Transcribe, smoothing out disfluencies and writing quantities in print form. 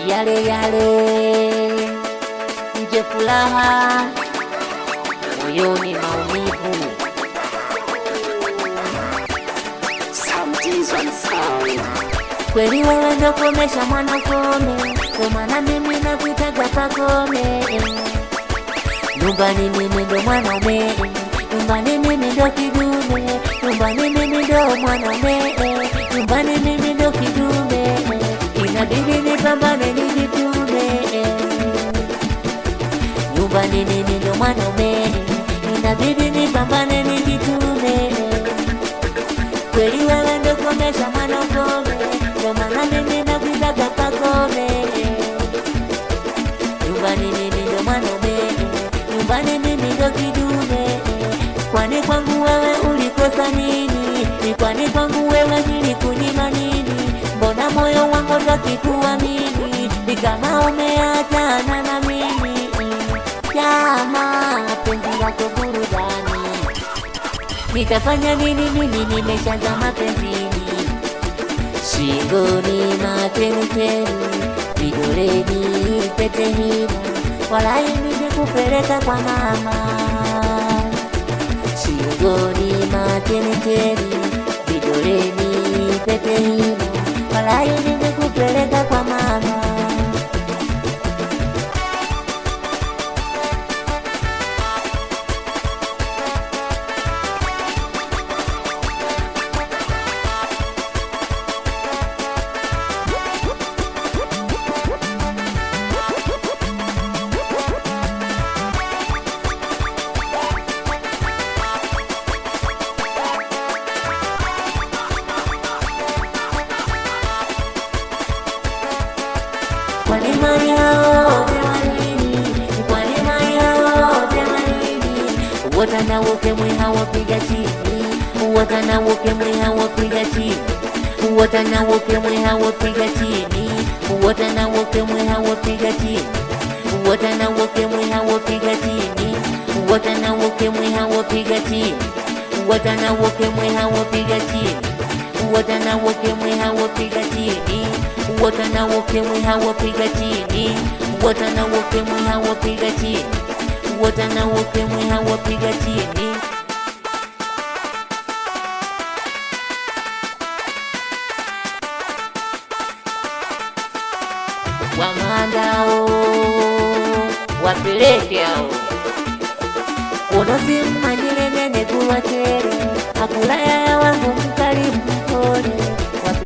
yale yale, nje furaha, moyoni maumivu. Kweli wewe ndo komesha mwana kome, kwa maana mimi nakuitaga Pakome. Nyumbani mimi ndo mwanaume, nyumbani mimi ndo kidume, nyumbani mimi ndo mwanaume, nyumbani mimi ndo kidume. Inabidi nipambane nijitume, nyumbani mimi ndo mwanaume, inabidi nipambane nijitume. Kweli wewe ndo komesha mwana kome, kwa maana mimi nakuitaga Pakome. Nyumbani mimi ndo mwanaume, nyumbani mimi ndo kidume. Kwani kwangu wewe ulikosa nini? Ni kwani kwangu wewe nilikunyima nini? Mbona moyo wangu takikuamini? Ni kama umeachana na mimi. Jamaa, penzi lako burudani, nitafanya nini? Mimi nimeshazama penzini. Shingoni makenikeni, vidoleni pete hina, walai nimekupeleka kwa mama. Shingoni makenikeni, vidoleni pete hina, walai nimekupeleka kwa mama. Kwani mali hao temanini, kwani mali hao temanini. Watana woke mwe hawapiga chini, watana woke mwe hawapiga chini, watana woke mwe hawapiga chini, watana woke mwe hawapiga chini, watana woke mwe hawapiga chini, watana woke mwe hawapiga chini, watana woke mwe hawapiga chini, watana woke mwe hawapiga chini, watana woke mwe hawapiga chini, watana woke mwe hawapiga chini, watana woke mwe hawapiga chini. Wamandao wapeleke hao unosimanyire nene kuwachere, akulaya ya wangu